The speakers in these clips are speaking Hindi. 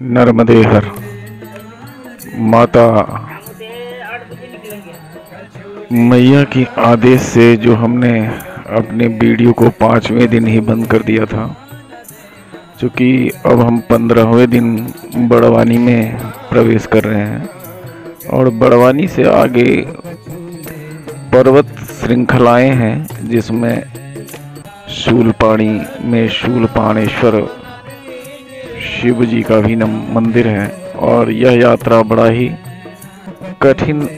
नर्मदे हर माता मैया की आदेश से जो हमने अपने वीडियो को 5वें दिन ही बंद कर दिया था, क्योंकि अब हम 15वें दिन बड़वानी में प्रवेश कर रहे हैं और बड़वानी से आगे पर्वत श्रृंखलाएं हैं, जिसमें शूलपाणी में शूलपाणेश्वर शिव जी का भी मंदिर है। और यह यात्रा बड़ा ही कठिन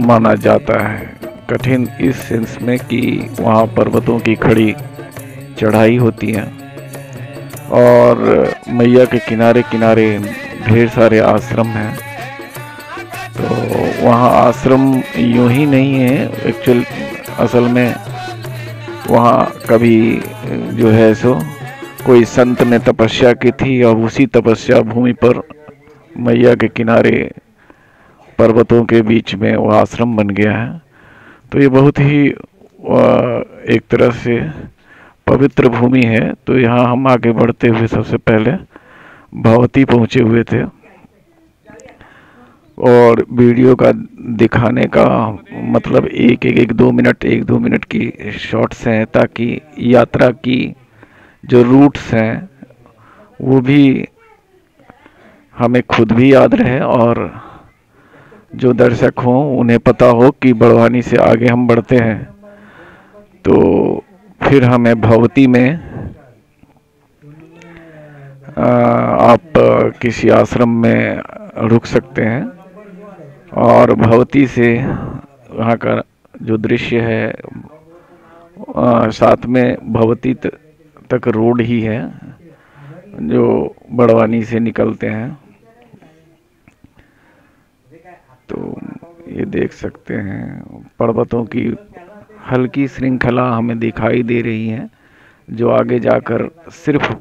माना जाता है। कठिन इस सेंस में कि वहाँ पर्वतों की खड़ी चढ़ाई होती है और मैया के किनारे किनारे ढेर सारे आश्रम हैं। तो वहाँ आश्रम यूं ही नहीं है, असल में वहाँ कभी जो है सो कोई संत ने तपस्या की थी और उसी तपस्या भूमि पर मैया के किनारे पर्वतों के बीच में वो आश्रम बन गया है। तो ये बहुत ही एक तरह से पवित्र भूमि है। तो यहाँ हम आगे बढ़ते हुए सबसे पहले भगवती पहुँचे हुए थे और वीडियो का दिखाने का मतलब एक दो मिनट की शॉट्स हैं, ताकि यात्रा की जो रूट्स हैं वो भी हमें खुद भी याद रहे और जो दर्शक हों उन्हें पता हो कि बड़वानी से आगे हम बढ़ते हैं तो फिर हमें भगवती में आप किसी आश्रम में रुक सकते हैं और भगवती से वहाँ का जो दृश्य है, साथ में भगवती तक रोड ही है जो बड़वानी से निकलते हैं। तो ये देख सकते हैं पर्वतों की हल्की श्रृंखला हमें दिखाई दे रही है, जो आगे जाकर सिर्फ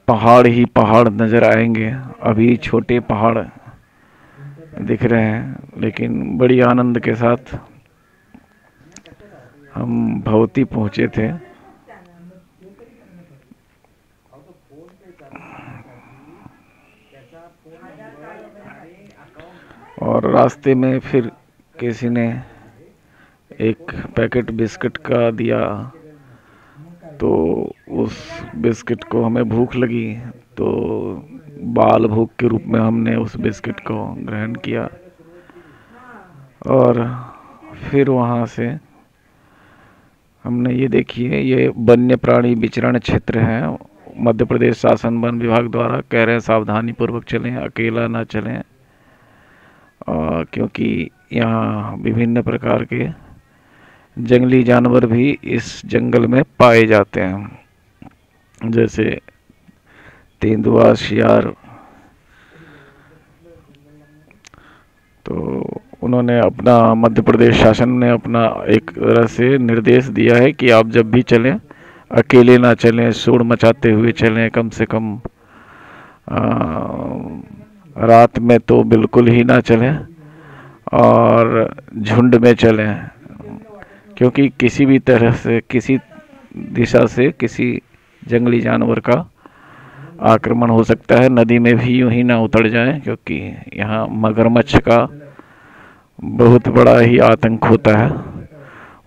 पहाड़ ही पहाड़ नज़र आएंगे। अभी छोटे पहाड़ दिख रहे हैं, लेकिन बड़ी आनंद के साथ हम भगवती पहुँचे थे। और रास्ते में फिर किसी ने एक पैकेट बिस्किट का दिया, तो उस बिस्किट को हमें भूख लगी, तो बाल भूख के रूप में हमने उस बिस्किट को ग्रहण किया और फिर वहाँ से हमने ये देखिए, ये वन्य प्राणी विचरण क्षेत्र है। मध्य प्रदेश शासन वन विभाग द्वारा कह रहे हैं सावधानी पूर्वक चलें, अकेला ना चलें, क्योंकि यहाँ विभिन्न प्रकार के जंगली जानवर भी इस जंगल में पाए जाते हैं, जैसे तेंदुआ, शियार। तो उन्होंने अपना, मध्य प्रदेश शासन ने अपना एक तरह से निर्देश दिया है कि आप जब भी चलें अकेले ना चलें, शोर मचाते हुए चलें, कम से कम रात में तो बिल्कुल ही ना चलें और झुंड में चलें, क्योंकि किसी भी तरह से किसी दिशा से किसी जंगली जानवर का आक्रमण हो सकता है। नदी में भी यूं ही ना उतर जाएं, क्योंकि यहाँ मगरमच्छ का बहुत बड़ा ही आतंक होता है।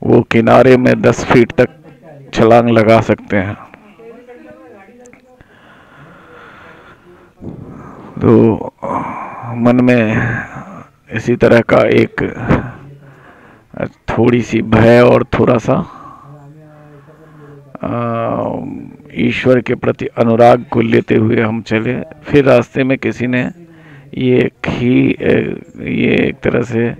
वो किनारे में 10 फीट तक छलांग लगा सकते हैं। तो मन में इसी तरह का एक थोड़ी सी भय और थोड़ा सा ईश्वर के प्रति अनुराग को लेते हुए हम चले। फिर रास्ते में किसी ने ये एक तरह से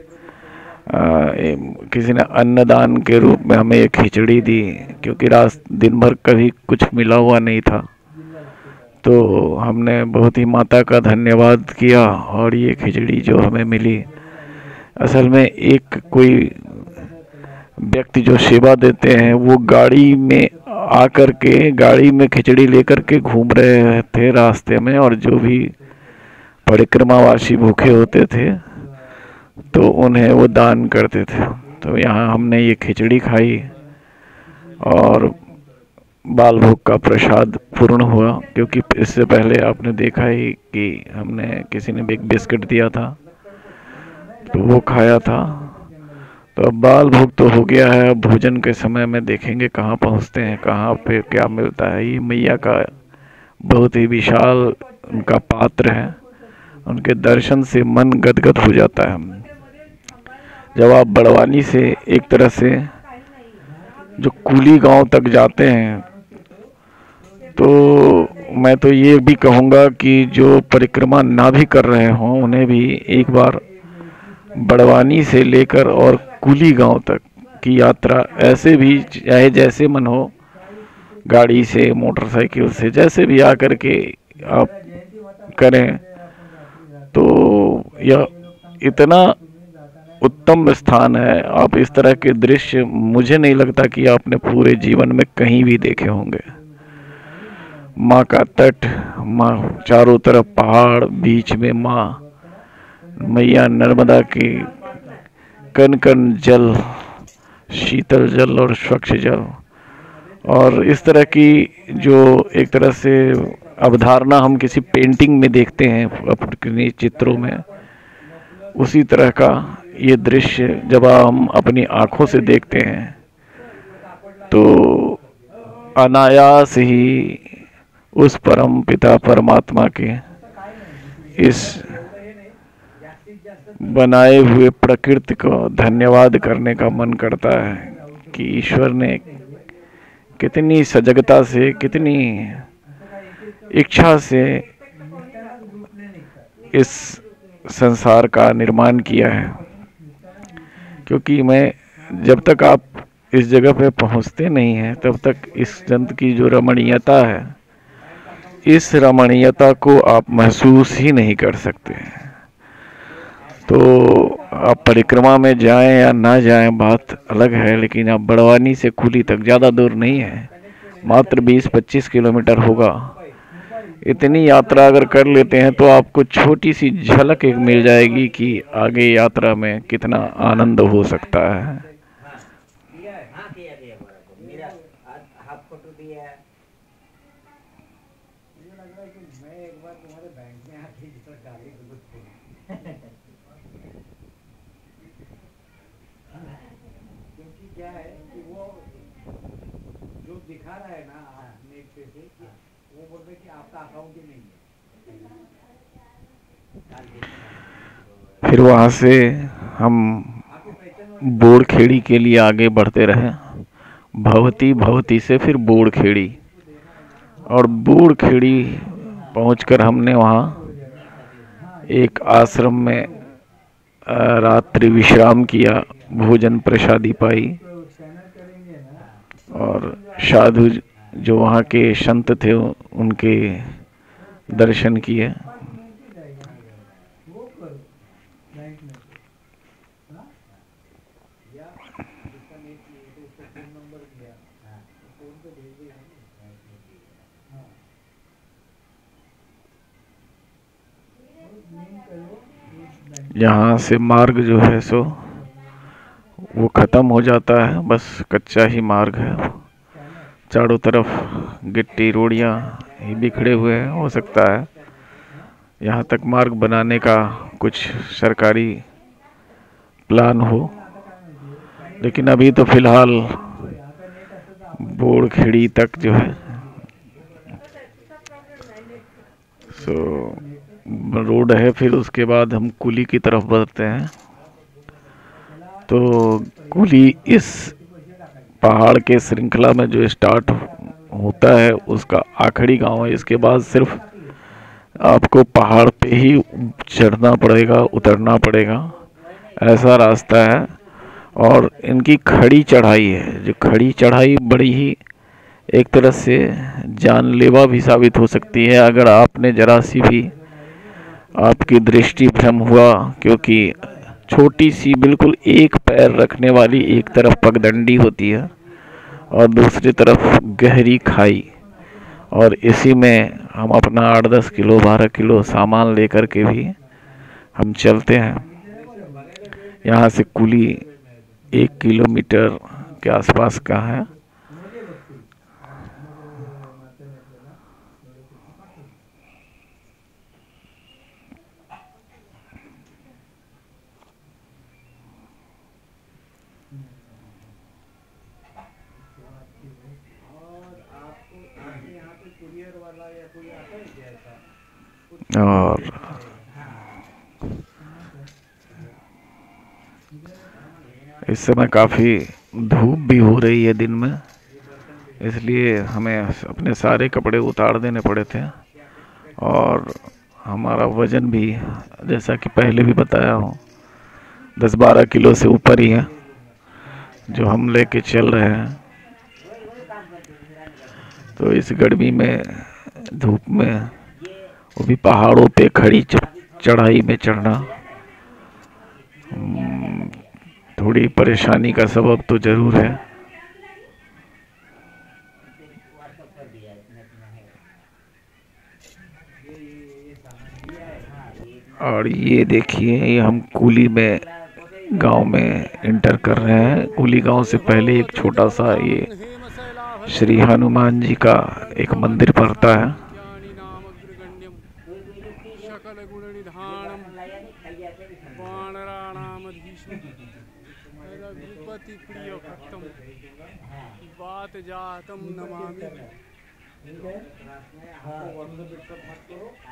किसी ने अन्नदान के रूप में हमें एक खिचड़ी दी, क्योंकि दिन भर कभी कुछ मिला हुआ नहीं था। तो हमने बहुत ही माता का धन्यवाद किया और ये खिचड़ी जो हमें मिली, असल में एक कोई व्यक्ति जो सेवा देते हैं वो गाड़ी में आकर के, गाड़ी में खिचड़ी लेकर के घूम रहे थे रास्ते में, और जो भी परिक्रमावासी भूखे होते थे तो उन्हें वो दान करते थे। तो यहाँ हमने ये खिचड़ी खाई और बाल भोग का प्रसाद पूर्ण हुआ, क्योंकि इससे पहले आपने देखा ही कि हमने किसी ने एक बिस्किट दिया था तो वो खाया था। तो अब बाल भोग तो हो गया है, अब भोजन के समय में देखेंगे कहाँ पहुँचते हैं, कहाँ पे क्या मिलता है। ये मैया का बहुत ही विशाल उनका पात्र है, उनके दर्शन से मन गदगद हो जाता है। जब आप बड़वानी से एक तरह से जो कुली गांव तक जाते हैं, तो मैं तो ये भी कहूँगा कि जो परिक्रमा ना भी कर रहे हों उन्हें भी एक बार बड़वानी से लेकर और कुली गांव तक की यात्रा ऐसे भी, चाहे जैसे मन हो, गाड़ी से, मोटरसाइकिल से, जैसे भी आकर के आप करें, तो यह इतना उत्तम स्थान है। आप इस तरह के दृश्य मुझे नहीं लगता कि आपने पूरे जीवन में कहीं भी देखे होंगे। माँ का तट, माँ चारों तरफ पहाड़, बीच में माँ मैया नर्मदा की कण कण जल, शीतल जल और स्वच्छ जल, और इस तरह की जो एक तरह से अवधारणा हम किसी पेंटिंग में देखते हैं अपने चित्रों में, उसी तरह का ये दृश्य जब हम अपनी आंखों से देखते हैं तो अनायास ही उस परम पिता परमात्मा के इस बनाए हुए प्रकृति को धन्यवाद करने का मन करता है कि ईश्वर ने कितनी सजगता से, कितनी इच्छा से इस संसार का निर्माण किया है। क्योंकि मैं, जब तक आप इस जगह पे पहुंचते नहीं हैं तब तक इस जंत की जो रमणीयता है, इस रमणीयता को आप महसूस ही नहीं कर सकते। तो आप परिक्रमा में जाएं या ना जाएं बात अलग है, लेकिन आप बड़वानी से कुली तक ज़्यादा दूर नहीं है, मात्र 20-25 किलोमीटर होगा। इतनी यात्रा अगर कर लेते हैं तो आपको छोटी सी झलक एक मिल जाएगी कि आगे यात्रा में कितना आनंद हो सकता है। क्योंकि क्या है कि वो जो दिखा रहा है ना नेट पे से, वो बोल रहे कि आपका अकाउंट ही नहीं है। फिर वहाँ से हम बोड़खेड़ी के लिए आगे बढ़ते रहे, भवती, भवती से फिर बोड़खेड़ी, और बोड़खेड़ी पहुंचकर हमने वहाँ एक आश्रम में रात्रि विश्राम किया, भोजन प्रसादी पाई, और साधु जो वहाँ के संत थे उनके दर्शन किए। यहाँ से मार्ग जो है सो वो ख़त्म हो जाता है, बस कच्चा ही मार्ग है। चारों तरफ गिट्टी रोड़ियाँ ही बिखरे हुए हैं। हो सकता है यहाँ तक मार्ग बनाने का कुछ सरकारी प्लान हो, लेकिन अभी तो फिलहाल बोड़खेड़ी तक जो है सो रोड है। फिर उसके बाद हम कुली की तरफ बढ़ते हैं। तो कुली इस पहाड़ के श्रृंखला में जो स्टार्ट होता है उसका आखिरी गांव है। इसके बाद सिर्फ आपको पहाड़ पे ही चढ़ना पड़ेगा, उतरना पड़ेगा, ऐसा रास्ता है। और इनकी खड़ी चढ़ाई है, जो खड़ी चढ़ाई बड़ी ही एक तरह से जानलेवा भी साबित हो सकती है अगर आपने जरा सी भी आपकी दृष्टि भ्रम हुआ, क्योंकि छोटी सी बिल्कुल एक पैर रखने वाली एक तरफ पगडंडी होती है और दूसरी तरफ गहरी खाई, और इसी में हम अपना 8-10 किलो 12 किलो सामान लेकर के भी हम चलते हैं। यहाँ से कुली 1 किलोमीटर के आसपास का है। और इस समय काफ़ी धूप भी हो रही है दिन में, इसलिए हमें अपने सारे कपड़े उतार देने पड़े थे। और हमारा वज़न भी, जैसा कि पहले भी बताया हूँ, 10-12 किलो से ऊपर ही है जो हम लेके चल रहे हैं। तो इस गर्मी में, धूप में, वो भी पहाड़ों पे खड़ी चढ़ाई में चढ़ना थोड़ी परेशानी का सबब तो ज़रूर है। और ये देखिए, ये हम कुली में गांव में इंटर कर रहे हैं। कुली गांव से पहले एक छोटा सा ये श्री हनुमान जी का एक मंदिर पड़ता है।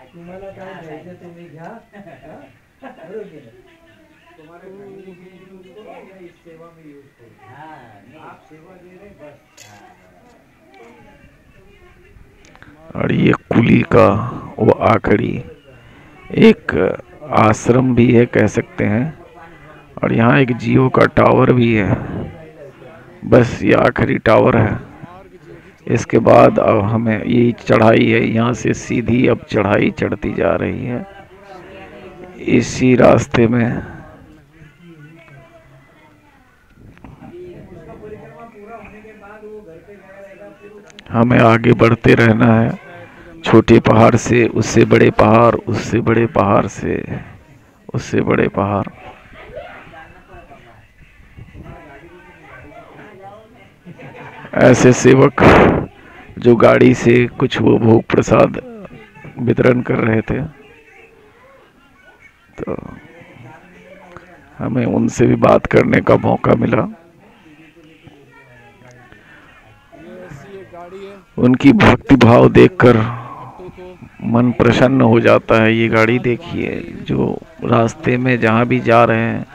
तुम्हाला काय घ्यायचं तुम्ही घ्या, बरोबर की नाही? तुम्हारे फैमिली के लिए यूज करो या इस सेवा में यूज करो। आप सेवा दे रहे बस। और ये कुली का वो आखिरी एक आश्रम भी है, कह सकते हैं। और यहाँ एक जियो का टावर भी है। बस ये आखिरी टावर है। इसके बाद अब हमें यही चढ़ाई है, यहाँ से सीधी अब चढ़ाई चढ़ती जा रही है। इसी रास्ते में हमें आगे बढ़ते रहना है, छोटे पहाड़ से उससे बड़े पहाड़, उससे बड़े पहाड़ से उससे बड़े पहाड़। ऐसे सेवक जो गाड़ी से कुछ वो भोग प्रसाद वितरण कर रहे थे, तो हमें उनसे भी बात करने का मौका मिला। उनकी भक्ति भाव देखकर मन प्रसन्न हो जाता है। ये गाड़ी देखिए, जो रास्ते में जहाँ भी जा रहे हैं,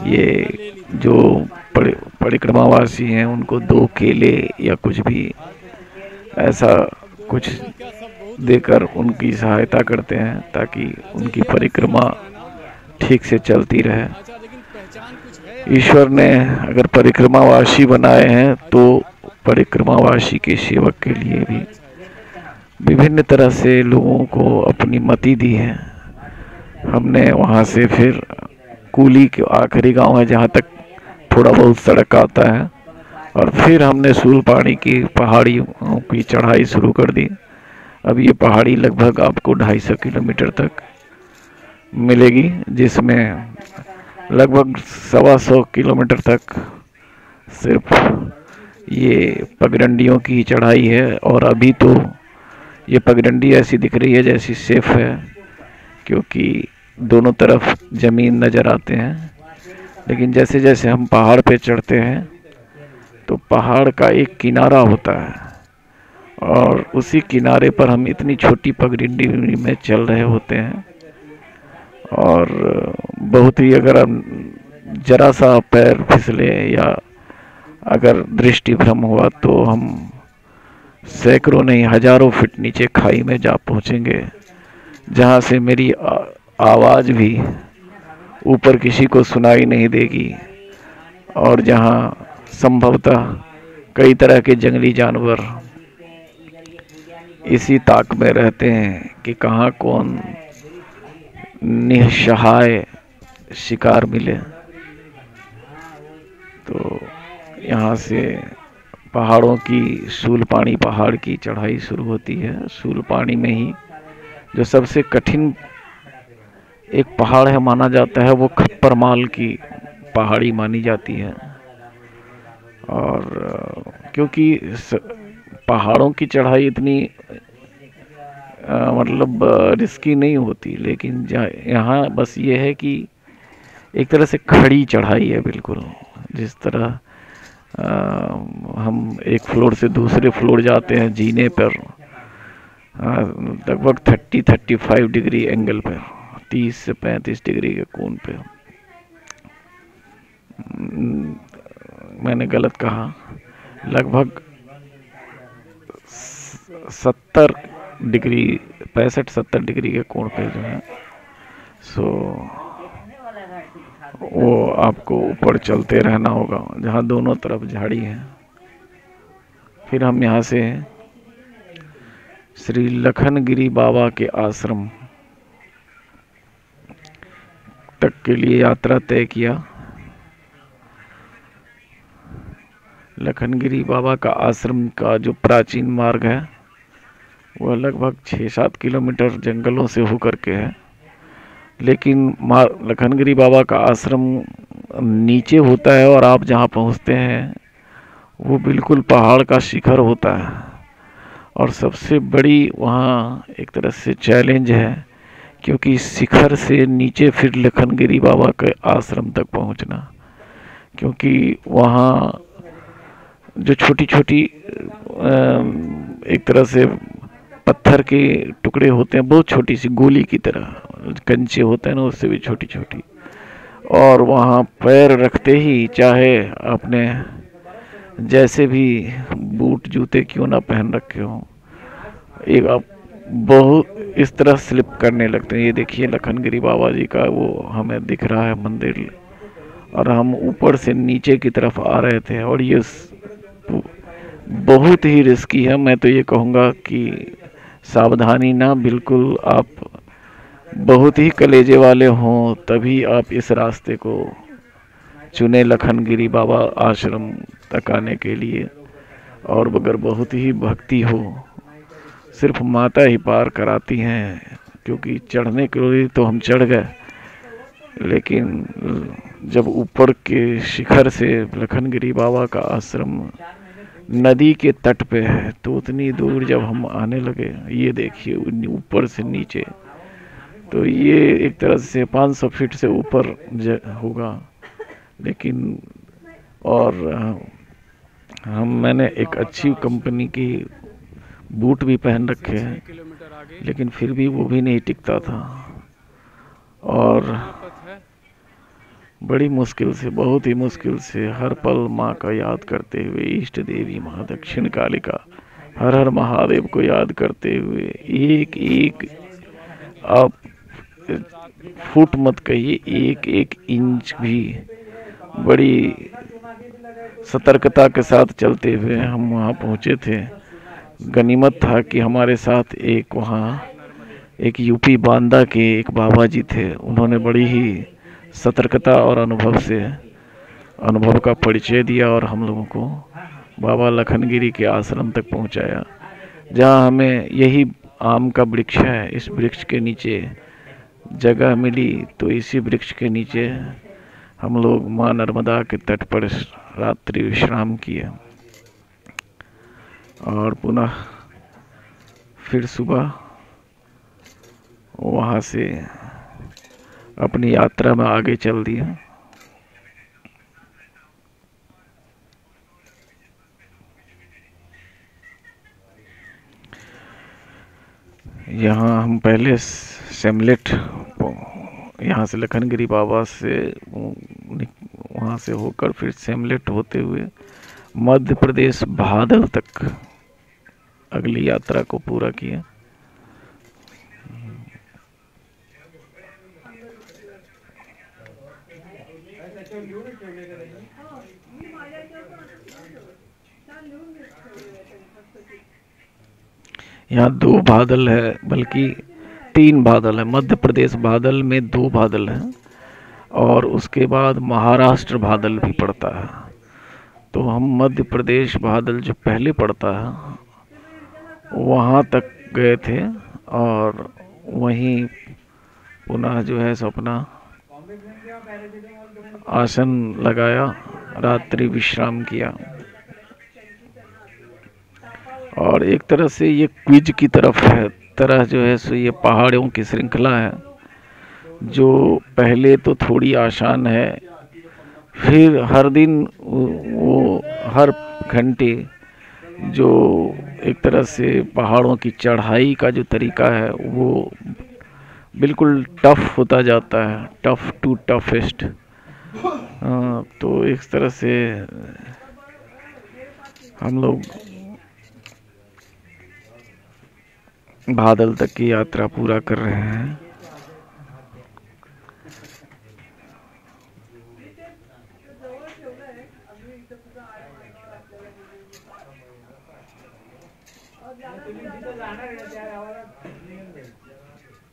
ये जो परिक्रमावासी हैं उनको 2 केले या कुछ भी ऐसा कुछ देकर उनकी सहायता करते हैं, ताकि उनकी परिक्रमा ठीक से चलती रहे। ईश्वर ने अगर परिक्रमावासी बनाए हैं तो परिक्रमावासी के सेवक के लिए भी विभिन्न तरह से लोगों को अपनी मति दी है। हमने वहाँ से फिर कुली के आखिरी गांव है जहाँ तक थोड़ा बहुत सड़क आता है, और फिर हमने सूलपानी की पहाड़ियों की चढ़ाई शुरू कर दी। अब ये पहाड़ी लगभग आपको 250 किलोमीटर तक मिलेगी, जिसमें लगभग 125 किलोमीटर तक सिर्फ ये पगडंडियों की चढ़ाई है। और अभी तो ये पगडंडी ऐसी दिख रही है जैसी सेफ है, क्योंकि दोनों तरफ ज़मीन नज़र आते हैं। लेकिन जैसे जैसे हम पहाड़ पे चढ़ते हैं तो पहाड़ का एक किनारा होता है, और उसी किनारे पर हम इतनी छोटी पगडंडी में चल रहे होते हैं। और बहुत ही, अगर जरा सा पैर फिसले या अगर दृष्टि भ्रम हुआ तो हम सैकड़ों नहीं हजारों फीट नीचे खाई में जा पहुंचेंगे, जहां से मेरी आवाज़ भी ऊपर किसी को सुनाई नहीं देगी, और जहां संभवतः कई तरह के जंगली जानवर इसी ताक में रहते हैं कि कहाँ कौन निसहाय शिकार मिले। तो यहाँ से पहाड़ों की, सूलपानी पहाड़ की चढ़ाई शुरू होती है। सूलपानी में ही जो सबसे कठिन एक पहाड़ है माना जाता है, वो खप्पर माल की पहाड़ी मानी जाती है। और क्योंकि पहाड़ों की चढ़ाई इतनी मतलब रिस्की नहीं होती, लेकिन यहाँ बस ये है कि एक तरह से खड़ी चढ़ाई है बिल्कुल। जिस तरह हम एक फ्लोर से दूसरे फ्लोर जाते हैं जीने पर, लगभग 30-35 डिग्री एंगल पे, 30 से 35 डिग्री के कोण पे। मैंने गलत कहा, लगभग 70 डिग्री, 65-70 डिग्री के कोण पे जो है सो वो आपको ऊपर चलते रहना होगा, जहाँ दोनों तरफ झाड़ी है। फिर हम यहाँ से श्री लखनगिरी बाबा के आश्रम तक के लिए यात्रा तय किया। लखनगिरी बाबा का आश्रम का जो प्राचीन मार्ग है वह लगभग 6-7 किलोमीटर जंगलों से होकर के है, लेकिन लखनगिरी बाबा का आश्रम नीचे होता है और आप जहाँ पहुँचते हैं वो बिल्कुल पहाड़ का शिखर होता है। और सबसे बड़ी वहाँ एक तरह से चैलेंज है, क्योंकि शिखर से नीचे फिर लखनगिरी बाबा के आश्रम तक पहुँचना, क्योंकि वहाँ जो छोटी छोटी एक तरह से पत्थर के टुकड़े होते हैं, बहुत छोटी सी गोली की तरह कंचे होते हैं ना, उससे भी छोटी छोटी, और वहाँ पैर रखते ही चाहे आपने जैसे भी बूट जूते क्यों ना पहन रखे हो, एक आप बहुत इस तरह स्लिप करने लगते हैं। ये देखिए लखनगिरी बाबा जी का वो हमें दिख रहा है मंदिर, और हम ऊपर से नीचे की तरफ आ रहे थे, और ये बहुत ही रिस्की है। मैं तो ये कहूँगा कि सावधानी ना, बिल्कुल आप बहुत ही कलेजे वाले हों तभी आप इस रास्ते को चुने लखनगिरी बाबा आश्रम तक आने के लिए। और अगर बहुत ही भक्ति हो, सिर्फ माता ही पार कराती हैं, क्योंकि चढ़ने के लिए तो हम चढ़ गए, लेकिन जब ऊपर के शिखर से लखनगिरी बाबा का आश्रम नदी के तट पे है, तो उतनी दूर जब हम आने लगे, ये देखिए ऊपर से नीचे, तो ये एक तरह से 500 फीट से ऊपर होगा। लेकिन और मैंने एक अच्छी कंपनी की बूट भी पहन रखे हैं, लेकिन फिर भी वो भी नहीं टिकता था, और बड़ी मुश्किल से, बहुत ही मुश्किल से हर पल माँ का याद करते हुए, इष्ट देवी माँ दक्षिण कालिका हर हर महादेव को याद करते हुए, एक एक आप फुट मत कहिए, एक एक इंच भी बड़ी सतर्कता के साथ चलते हुए हम वहाँ पहुँचे थे। गनीमत था कि हमारे साथ एक वहाँ एक यूपी बांदा के एक बाबा जी थे, उन्होंने बड़ी ही सतर्कता और अनुभव का परिचय दिया और हम लोगों को बाबा लखनगिरी के आश्रम तक पहुंचाया, जहां हमें यही आम का वृक्ष है, इस वृक्ष के नीचे जगह मिली। तो इसी वृक्ष के नीचे हम लोग माँ नर्मदा के तट पर रात्रि विश्राम किए, और पुनः फिर सुबह वहाँ से अपनी यात्रा में आगे चल दिया। यहाँ हम पहले सेमलेट, यहाँ से लखनगिरी बाबा से वहाँ से होकर फिर सेमलेट होते हुए मध्य प्रदेश भादल तक अगली यात्रा को पूरा किया। यहाँ 2 बादल है, बल्कि 3 बादल है। मध्य प्रदेश बादल में 2 बादल हैं, और उसके बाद महाराष्ट्र बादल भी पड़ता है। तो हम मध्य प्रदेश बादल जो पहले पड़ता है वहाँ तक गए थे, और वहीं पुनः जो है अपना आसन लगाया, रात्रि विश्राम किया। और एक तरह से ये क्विज की तरह जो है सो ये पहाड़ों की श्रृंखला है, जो पहले तो थोड़ी आसान है, फिर हर दिन वो हर घंटे जो एक तरह से पहाड़ों की चढ़ाई का जो तरीका है वो बिल्कुल टफ होता जाता है, टफ टू टफेस्ट। तो इस तरह से हम लोग बादल तक की यात्रा पूरा कर रहे हैं।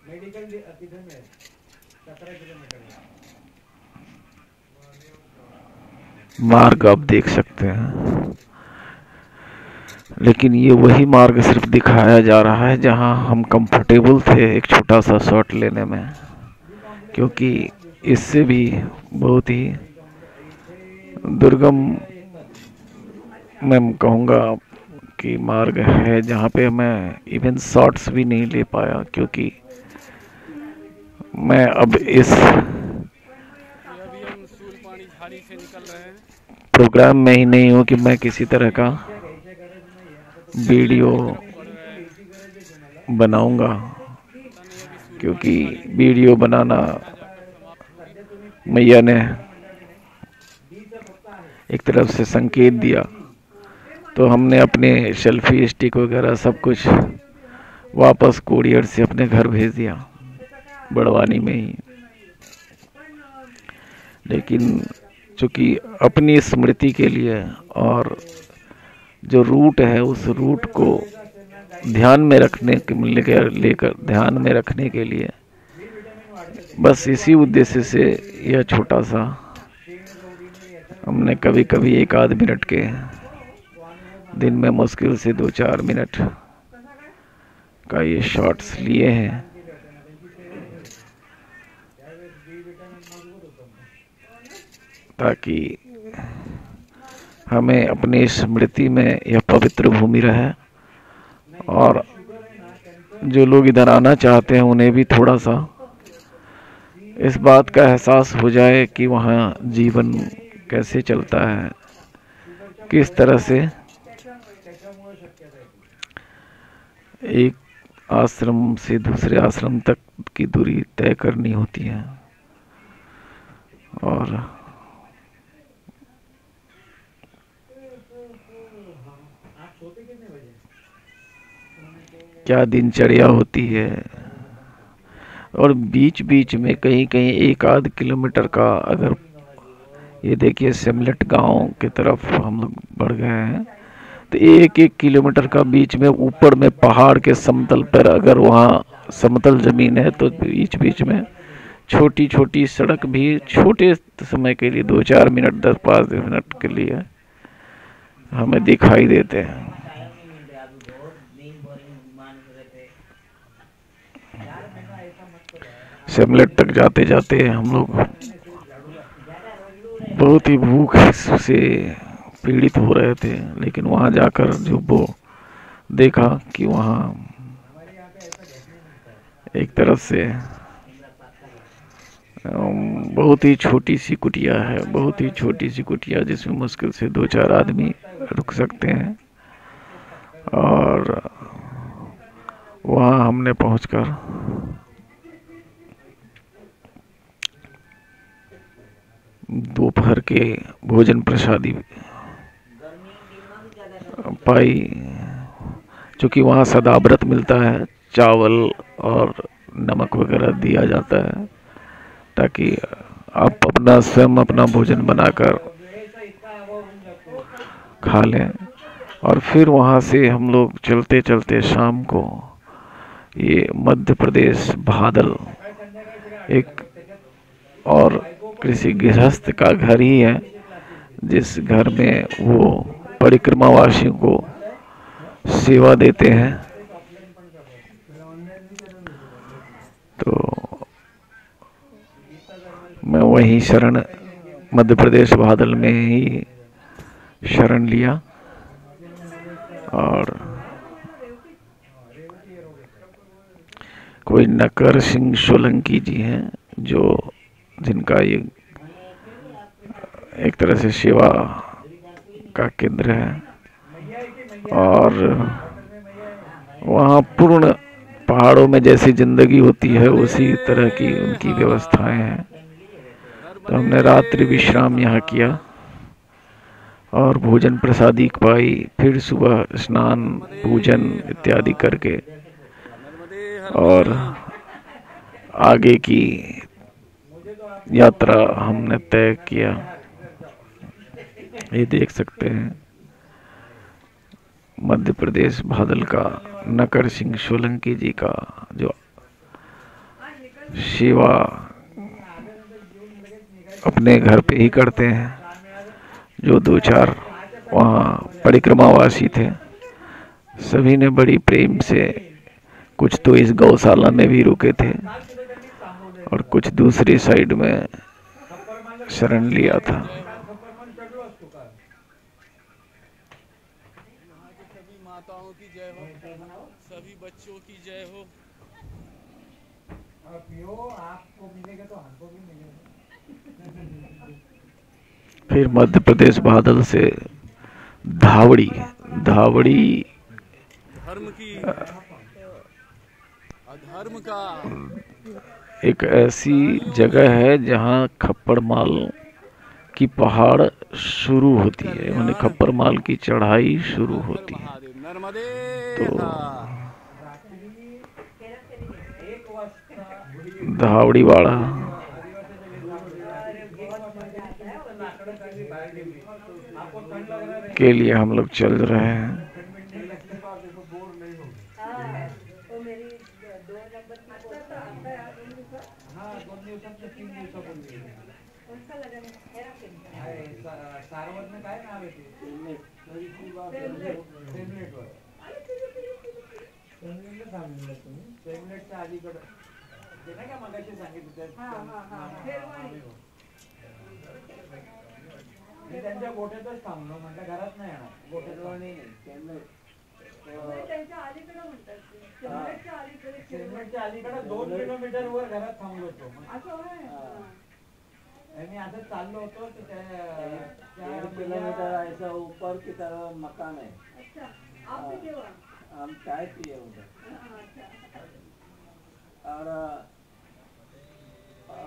मेडिकल तिथे मिळेल 17 किलोमीटर। मार्ग आप देख सकते हैं, लेकिन ये वही मार्ग सिर्फ दिखाया जा रहा है जहां हम कंफर्टेबल थे एक छोटा सा शॉट लेने में, क्योंकि इससे भी बहुत ही दुर्गम मैं कहूँगा कि मार्ग है जहाँ पे मैं इवन शॉट्स भी नहीं ले पाया, क्योंकि मैं अब इस प्रोग्राम में ही नहीं हूँ कि मैं किसी तरह का वीडियो बनाऊंगा, क्योंकि वीडियो बनाना मैया ने एक तरफ से संकेत दिया, तो हमने अपने सेल्फी स्टिक वगैरह सब कुछ वापस कोरियर से अपने घर भेज दिया, बड़वानी में ही। लेकिन चूँकि अपनी स्मृति के लिए और जो रूट है उस रूट को ध्यान में रखने के लेकर ध्यान में रखने के लिए, बस इसी उद्देश्य से यह छोटा सा हमने कभी कभी 1-8 मिनट के दिन में मुश्किल से 2-4 मिनट का ये शॉट्स लिए हैं, ताकि हमें अपनी स्मृति में यह पवित्र भूमि रहे और जो लोग इधर आना चाहते हैं उन्हें भी थोड़ा सा इस बात का एहसास हो जाए कि वहाँ जीवन कैसे चलता है, किस तरह से एक आश्रम से दूसरे आश्रम तक की दूरी तय करनी होती है। और क्या दिनचर्या होती है, और बीच बीच में कहीं कहीं 1-8 किलोमीटर का, अगर ये देखिए सिमलट गांव की तरफ हम लोग बढ़ गए हैं, तो 1-1 किलोमीटर का बीच में ऊपर में पहाड़ के समतल पर, अगर वहाँ समतल जमीन है तो बीच बीच में छोटी छोटी सड़क भी छोटे समय के लिए 2-4 मिनट 10-5 मिनट के लिए हमें दिखाई देते हैं। सिमलट तक जाते जाते हम लोग बहुत ही भूख से पीड़ित हो रहे थे, लेकिन वहाँ जाकर जो वो देखा कि वहाँ एक तरफ से बहुत ही छोटी सी कुटिया है, बहुत ही छोटी सी कुटिया जिसमें मुश्किल से 2-4 आदमी रुक सकते हैं। और वहाँ हमने पहुंचकर दोपहर के भोजन प्रसादी पाई, चूँकि वहाँ सदाव्रत मिलता है, चावल और नमक वगैरह दिया जाता है, ताकि आप अपना स्वयं अपना भोजन बनाकर खा लें। और फिर वहाँ से हम लोग चलते चलते शाम को, ये मध्य प्रदेश बादल एक और कृषि गृहस्थ का घर ही है, जिस घर में वो परिक्रमावासियों को सेवा देते हैं। तो मैं वहीं शरण मध्य प्रदेश बादल में ही शरण लिया, और कोई नकर सिंह सोलंकी जी हैं जो जिनका ये एक तरह से सेवा का केंद्र है। और वहाँ पूर्ण पहाड़ों में जैसी जिंदगी होती है उसी तरह की उनकी व्यवस्थाएं हैं। तो हमने रात्रि विश्राम यहाँ किया और भोजन प्रसादी पाई, फिर सुबह स्नान पूजन इत्यादि करके और आगे की यात्रा हमने तय किया। ये देख सकते हैं मध्य प्रदेश भादल का नकर सिंह सोलंकी जी का जो सेवा अपने घर पे ही करते हैं। जो 2-4 वहाँ परिक्रमावासी थे सभी ने बड़ी प्रेम से, कुछ तो इस गौशाला में भी रुके थे और कुछ दूसरी साइड में शरण लिया था। सभी माताओं की जय हो, सभी बच्चों की जय हो। आपको मिलेगा तो हमको भी मिलेगा। फिर मध्य प्रदेश बादल से धावड़ी धर्म की अधर्म का एक ऐसी जगह है जहाँ खप्पर माल की पहाड़ शुरू होती है, यानी खप्पर माल की चढ़ाई शुरू होती है। तो धावड़ी वाड़ा के लिए हम लोग चल रहे हैं। मी त्यांच्या गोठ्यातच थांबलो, म्हटलं घरात नाही येणार. गोठ्यात नाही त्यांच्या अलीकडे म्हणतात, सेमनेटच्या अलीकडे 2 किलोमीटर वर घरात थांबलो होतो. मी असं चाललो होतो तर त्या 1 किलोमीटर ऐसा ऊपर की तरफ मकान है. अच्छा, आप भी देवा हम चाय पिए उधर. और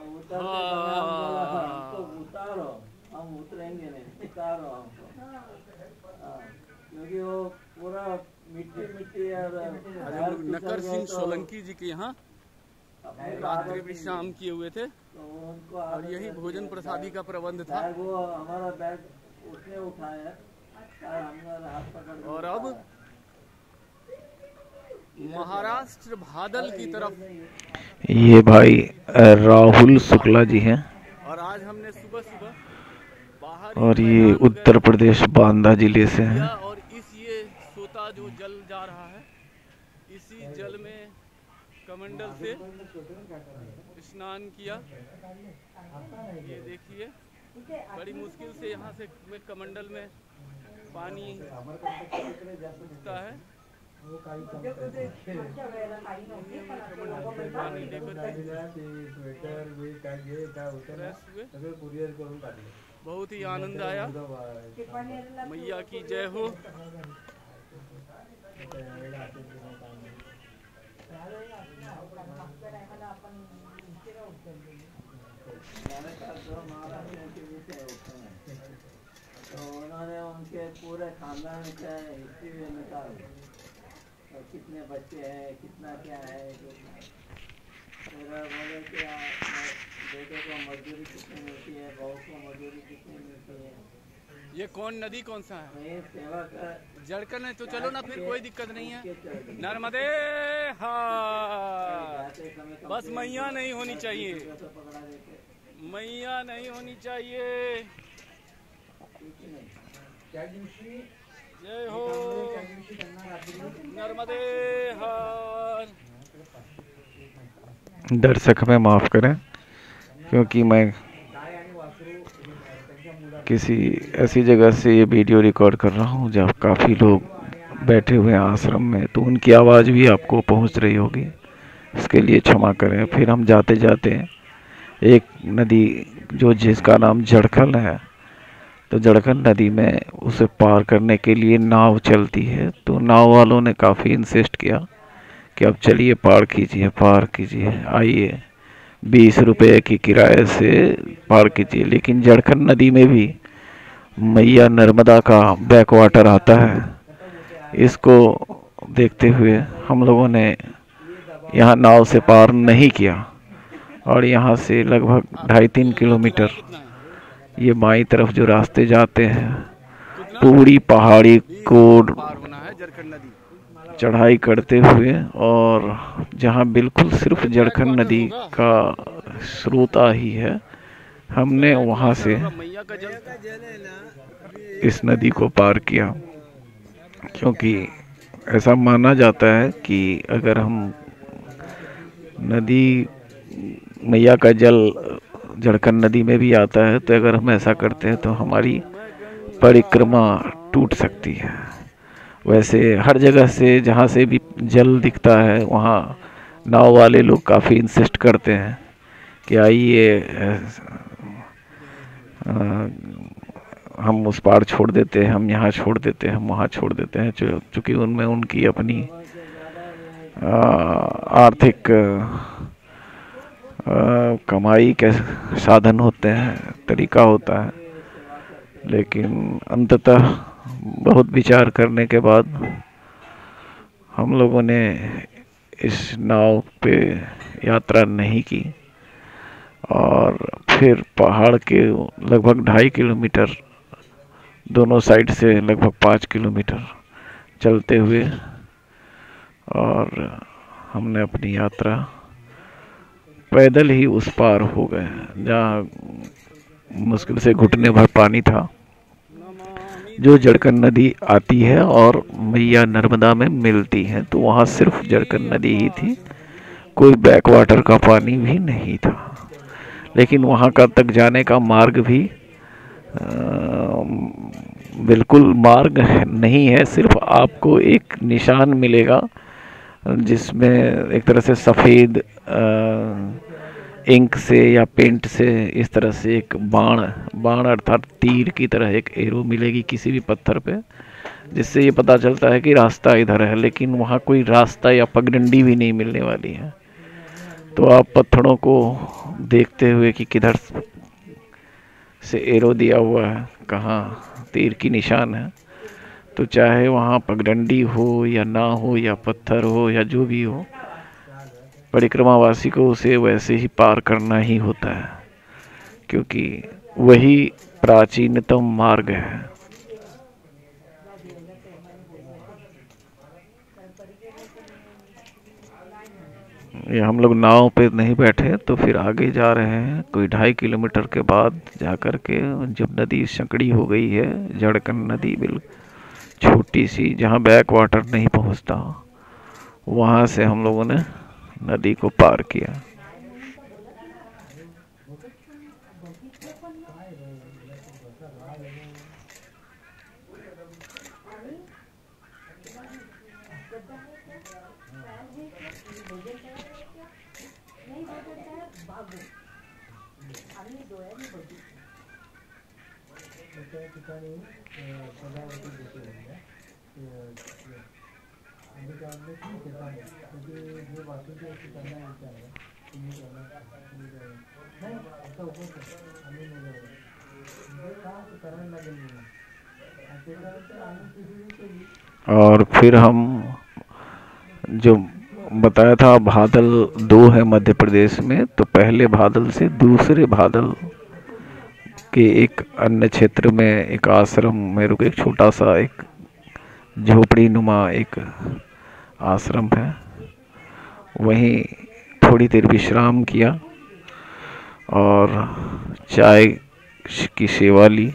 उतर हमको उतारो, हम उतरेंगे नहीं, उतारो हमको. क्योंकि वो पूरा मिट्टी और नकर सिंह सोलंकी जी के यहाँ रात्रि विश्राम किए हुए थे और यही भोजन प्रसादी का प्रबंध था। वो हमारा बैग उसने उठाया और हमने हाथ पकड़। और अब महाराष्ट्र भादल की तरफ ये भाई राहुल शुक्ला जी हैं और आज हमने सुबह सुबह बाहर और ये उत्तर प्रदेश बांदा जिले से हैं। और ये सोता जो जल जा रहा है, इसी जल में कमंडल से स्नान किया। ये देखिए बड़ी मुश्किल से यहाँ से में कमंडल में पानी उठता है। बहुत ही आनंद आया। मैया की जय हो। तो उन्होंने उनके पूरे खानदान का हिस्ट्री भी निकाला, कितने बच्चे हैं, कितना क्या है। मेरा बोले कि बेटे को मजदूरी कितनी मिलती है, बहू को मजदूरी कितनी मिलती है। ये कौन नदी कौन सा है? ये सेवा का जड़कन है तो चलो ना, फिर कोई दिक्कत नहीं है। नर्मदे हाँ, बस मैया नहीं होनी चाहिए, मैया नहीं होनी चाहिए। जय हो नर्मदे हर। दर्शक हमें माफ करें क्योंकि मैं किसी ऐसी जगह से ये वीडियो रिकॉर्ड कर रहा हूँ जहाँ काफ़ी लोग बैठे हुए हैं आश्रम में, तो उनकी आवाज़ भी आपको पहुँच रही होगी, इसके लिए क्षमा करें। फिर हम जाते जाते एक नदी जो जिसका नाम जड़खल है तो जड़कन नदी में उसे पार करने के लिए नाव चलती है। तो नाव वालों ने काफ़ी इंसिस्ट किया कि अब चलिए पार कीजिए, आइए 20 रुपये की किराए से पार कीजिए। लेकिन जड़कन नदी में भी मैया नर्मदा का बैक वाटर आता है। इसको देखते हुए हम लोगों ने यहाँ नाव से पार नहीं किया और यहाँ से लगभग 2.5-3 किलोमीटर ये बाईं तरफ जो रास्ते जाते हैं पूरी पहाड़ी को चढ़ाई करते हुए, और जहाँ बिल्कुल सिर्फ जड़कन नदी का स्रोता ही है, हमने वहाँ से इस नदी को पार किया। क्योंकि ऐसा माना जाता है कि अगर हम नदी मैया का जल जड़कन नदी में भी आता है तो अगर हम ऐसा करते हैं तो हमारी परिक्रमा टूट सकती है। वैसे हर जगह से जहाँ से भी जल दिखता है वहाँ नाव वाले लोग काफ़ी इंसिस्ट करते हैं कि आइए हम उस पार छोड़ देते हैं, हम यहाँ छोड़ देते हैं, हम वहाँ छोड़ देते हैं। चूँकि उनमें उनकी अपनी आर्थिक कमाई के साधन होते हैं, तरीका होता है। लेकिन अंततः बहुत विचार करने के बाद हम लोगों ने इस नाव पे यात्रा नहीं की और फिर पहाड़ के लगभग 2.5 किलोमीटर दोनों साइड से लगभग 5 किलोमीटर चलते हुए और हमने अपनी यात्रा पैदल ही उस पार हो गए, जहाँ मुश्किल से घुटने भर पानी था। जो जड़कन नदी आती है और मैया नर्मदा में मिलती है, तो वहाँ सिर्फ जड़कन नदी ही थी, कोई बैक वाटर का पानी भी नहीं था। लेकिन वहाँ का तक जाने का मार्ग भी बिल्कुल मार्ग नहीं है, सिर्फ आपको एक निशान मिलेगा जिसमें एक तरह से सफ़ेद इंक से या पेंट से इस तरह से एक बाण अर्थात तीर की तरह एक एरो मिलेगी किसी भी पत्थर पे, जिससे ये पता चलता है कि रास्ता इधर है। लेकिन वहाँ कोई रास्ता या पगडंडी भी नहीं मिलने वाली है। तो आप पत्थरों को देखते हुए कि किधर से एरो दिया हुआ है, कहाँ तीर की निशान है, तो चाहे वहाँ पगडंडी हो या ना हो या पत्थर हो या जो भी हो, परिक्रमावासी को उसे वैसे ही पार करना ही होता है, क्योंकि वही प्राचीनतम मार्ग है। ये हम लोग नाव पे नहीं बैठे तो फिर आगे जा रहे हैं। कोई 2.5 किलोमीटर के बाद जा कर के जब नदी संकड़ी हो गई है, जड़कन नदी बिल्कुल छोटी सी, जहाँ बैक वाटर नहीं पहुँचता, वहाँ से हम लोगों ने नदी को पार किया। और फिर हम जो बताया था बादल 2 है मध्य प्रदेश में, तो पहले बादल से दूसरे बादल के एक अन्य क्षेत्र में एक आश्रम में रुके। एक छोटा सा एक झोपड़ी नुमा एक आश्रम है, वहीं थोड़ी देर विश्राम किया और चाय की सेवा ली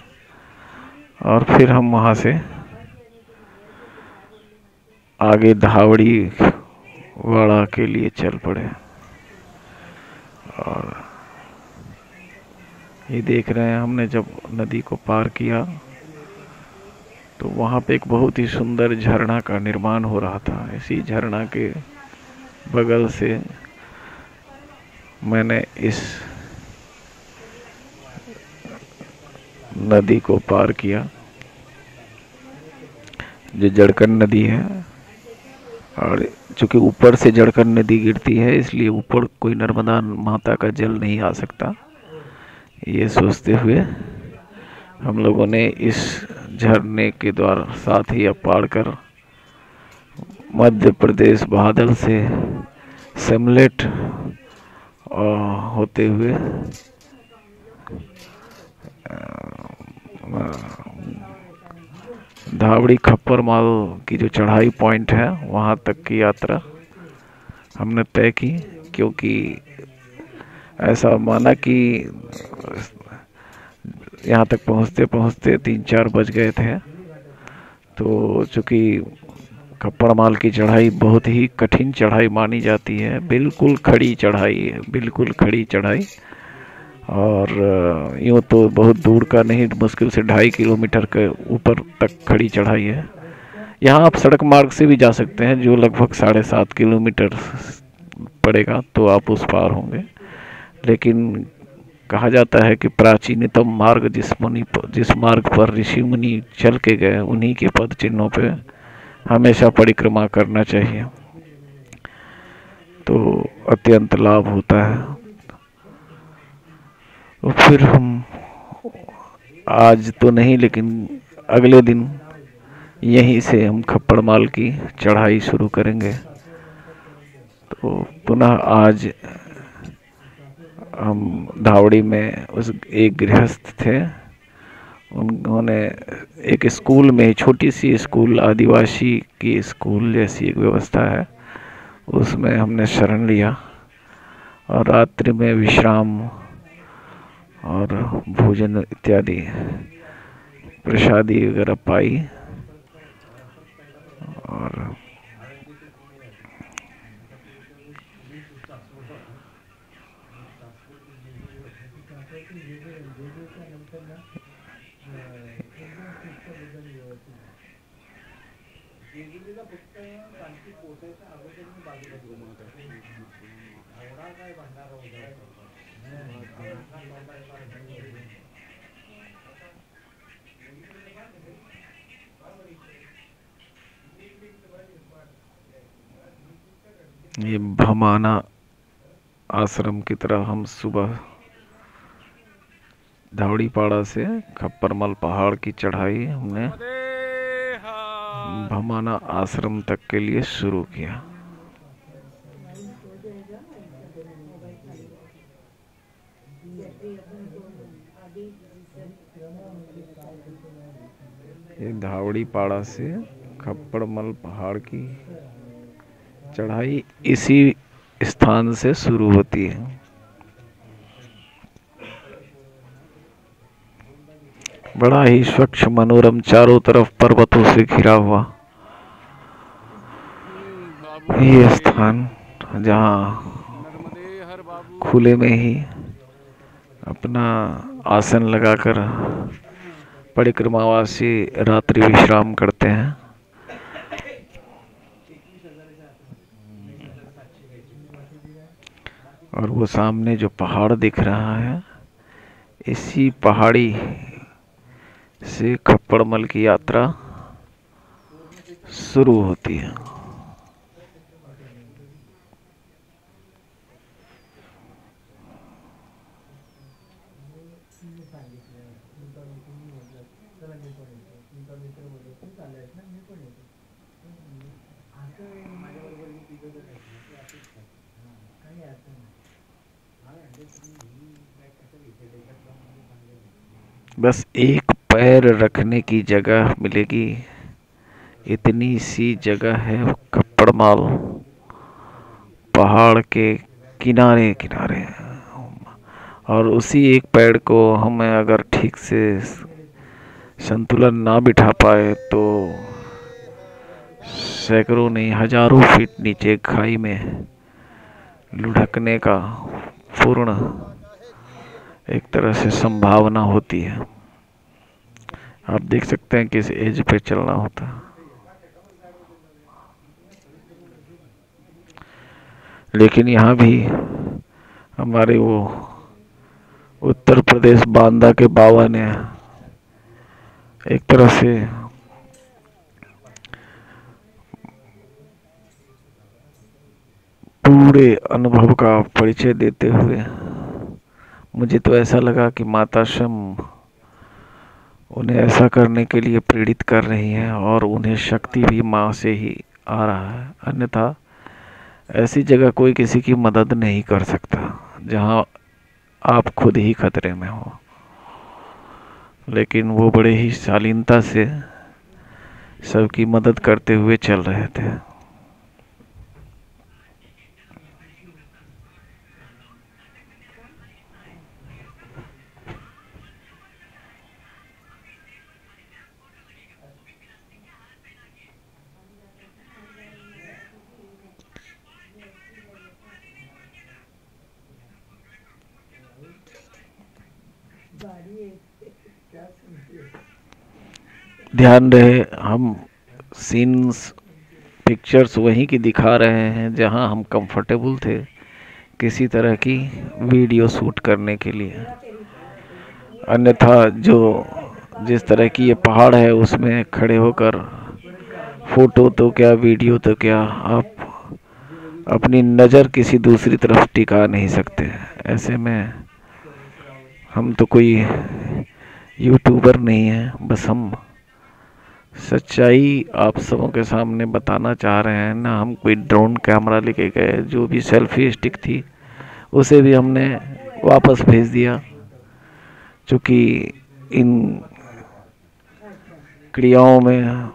और फिर हम वहाँ से आगे धावड़ी वाड़ा के लिए चल पड़े। और ये देख रहे हैं, हमने जब नदी को पार किया तो वहाँ पे एक बहुत ही सुंदर झरना का निर्माण हो रहा था। इसी झरना के बगल से मैंने इस नदी को पार किया, जो जड़कन नदी है। और चूंकि ऊपर से जड़कन नदी गिरती है, इसलिए ऊपर कोई नर्मदा माता का जल नहीं आ सकता। ये सोचते हुए हम लोगों ने इस झरने के द्वारा साथ ही पार कर मध्य प्रदेश बादल से सिमलेट होते हुए धावड़ी खप्पर माल की जो चढ़ाई पॉइंट है वहाँ तक की यात्रा हमने तय की, क्योंकि ऐसा माना कि यहाँ तक पहुँचते पहुँचते 3-4 बज गए थे। तो चूँकि खप्पर माल की चढ़ाई बहुत ही कठिन चढ़ाई मानी जाती है, बिल्कुल खड़ी चढ़ाई है, बिल्कुल खड़ी चढ़ाई। और यूँ तो बहुत दूर का नहीं, मुश्किल से 2.5 किलोमीटर के ऊपर तक खड़ी चढ़ाई है। यहाँ आप सड़क मार्ग से भी जा सकते हैं, जो लगभग 7.5 किलोमीटर पड़ेगा, तो आप उस पार होंगे। लेकिन कहा जाता है कि प्राचीनतम मार्ग जिस मार्ग पर ऋषि मुनि चल के गए, उन्हीं के पद चिन्हों पे हमेशा परिक्रमा करना चाहिए, तो अत्यंत लाभ होता है। तो फिर हम आज तो नहीं, लेकिन अगले दिन यहीं से हम खप्पर माल की चढ़ाई शुरू करेंगे। तो पुनः आज हम धावड़ी में उस एक गृहस्थ थे, उन्होंने एक स्कूल में, छोटी सी स्कूल, आदिवासी की स्कूल जैसी एक व्यवस्था है, उसमें हमने शरण लिया और रात्रि में विश्राम और भोजन इत्यादि प्रसादी वगैरह पाई। और ये भमाना आश्रम की तरह हम सुबह धावड़ी पाड़ा से खप्परमल पहाड़ की चढ़ाई हमने भमाना आश्रम तक के लिए शुरू किया। ये धावड़ी पाड़ा से खप्परमल पहाड़ की चढ़ाई इसी स्थान से शुरू होती है। बड़ा ही स्वच्छ मनोरम, चारों तरफ पर्वतों से घिरा हुआ ये स्थान, जहाँ खुले में ही अपना आसन लगाकर परिक्रमावासी रात्रि विश्राम करते हैं। और वो सामने जो पहाड़ दिख रहा है, इसी पहाड़ी से खप्परमल की यात्रा शुरू होती है। बस एक पैर रखने की जगह मिलेगी, इतनी सी जगह है खप्परमल पहाड़ के किनारे किनारे। और उसी एक पैर को हमें अगर ठीक से संतुलन ना बिठा पाए तो सैकड़ों नहीं हजारों फीट नीचे खाई में लुढ़कने का पूर्ण एक तरह से संभावना होती है। आप देख सकते हैं किस एज पे चलना होता है। लेकिन यहाँ भी हमारे वो उत्तर प्रदेश बांदा के बाबा ने एक तरह से पूरे अनुभव का परिचय देते हुए मुझे तो ऐसा लगा कि माताश्रम उन्हें ऐसा करने के लिए प्रेरित कर रही हैं और उन्हें शक्ति भी माँ से ही आ रहा है। अन्यथा ऐसी जगह कोई किसी की मदद नहीं कर सकता जहाँ आप खुद ही खतरे में हो। लेकिन वो बड़े ही शालीनता से सबकी मदद करते हुए चल रहे थे। ध्यान रहे, हम सीन्स पिक्चर्स वहीं की दिखा रहे हैं जहां हम कंफर्टेबल थे किसी तरह की वीडियो शूट करने के लिए। अन्यथा जो जिस तरह की ये पहाड़ है उसमें खड़े होकर फोटो तो क्या वीडियो तो क्या, आप अपनी नज़र किसी दूसरी तरफ टिका नहीं सकते। ऐसे में हम तो कोई यूट्यूबर नहीं है, बस हम सच्चाई आप सबों के सामने बताना चाह रहे हैं। ना हम कोई ड्रोन कैमरा लेके गए, जो भी सेल्फी स्टिक थी उसे भी हमने वापस भेज दिया, क्योंकि इन क्रियाओं में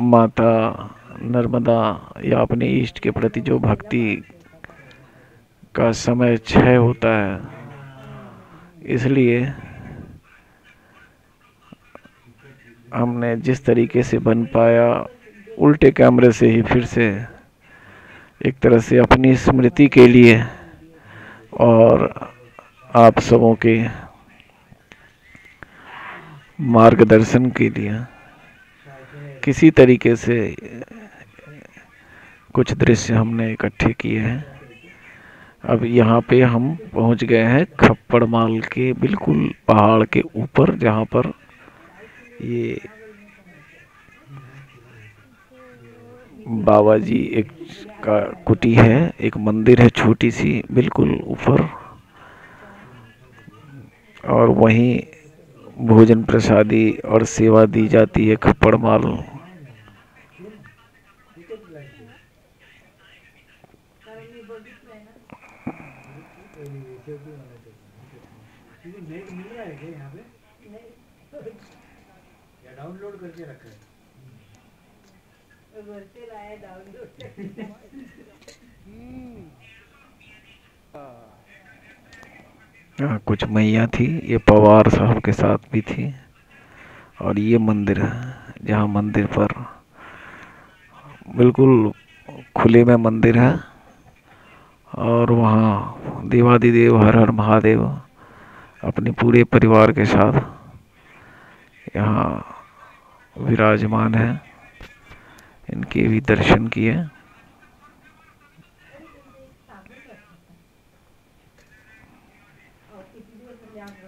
माता नर्मदा या अपने इष्ट के प्रति जो भक्ति का समय क्षय होता है, इसलिए हमने जिस तरीके से बन पाया उल्टे कैमरे से ही फिर से एक तरह से अपनी स्मृति के लिए और आप सबों के मार्गदर्शन के लिए किसी तरीके से कुछ दृश्य हमने इकट्ठे किए हैं। अब यहाँ पे हम पहुँच गए हैं खप्पड़ माल के बिल्कुल पहाड़ के ऊपर, जहाँ पर ये बाबा जी एक का कुटी है, एक मंदिर है छोटी सी बिल्कुल ऊपर, और वहीं भोजन प्रसादी और सेवा दी जाती है खप्पड़ माल। डाउनलोड करके रखा है। कुछ मैया थी, ये पवार साहब के साथ भी थी, और ये मंदिर है जहाँ मंदिर पर बिल्कुल खुले में मंदिर है, और वहाँ देवादिदेव हर हर महादेव अपने पूरे परिवार के साथ यहाँ विराजमान है। इनके भी दर्शन किए।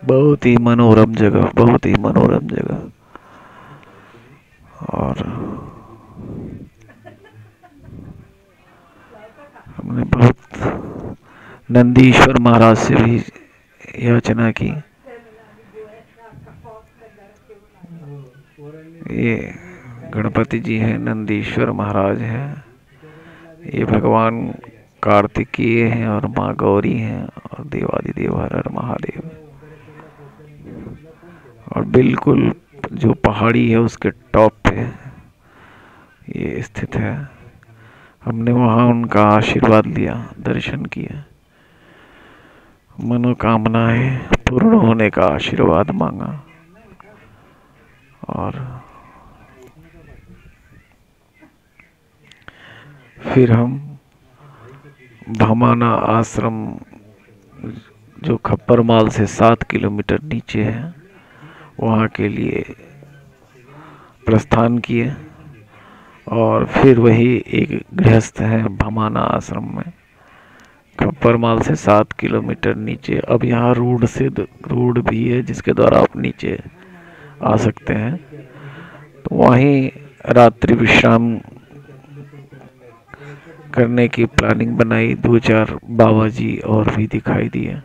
बहुत ही मनोरम जगह, बहुत ही मनोरम जगह। और हमने बहुत नंदीश्वर महाराज से भी याचना की। ये गणपति जी हैं, नंदीश्वर महाराज हैं, ये भगवान कार्तिकेय हैं और माँ गौरी हैं, और देवादिदेव हर हर महादेव। और बिल्कुल जो पहाड़ी है उसके टॉप पे ये स्थित है। हमने वहाँ उनका आशीर्वाद लिया, दर्शन किया, मनोकामनाएं पूर्ण होने का आशीर्वाद मांगा, और फिर हम भमाना आश्रम जो खप्पर माल से 7 किलोमीटर नीचे है वहाँ के लिए प्रस्थान किए। और फिर वही एक गृहस्थ है भमाना आश्रम में, खप्पर माल से 7 किलोमीटर नीचे। अब यहाँ रोड भी है जिसके द्वारा आप नीचे आ सकते हैं, वहीं रात्रि विश्राम करने की प्लानिंग बनाई। 2-4 बाबा जी और भी दिखाई दिए।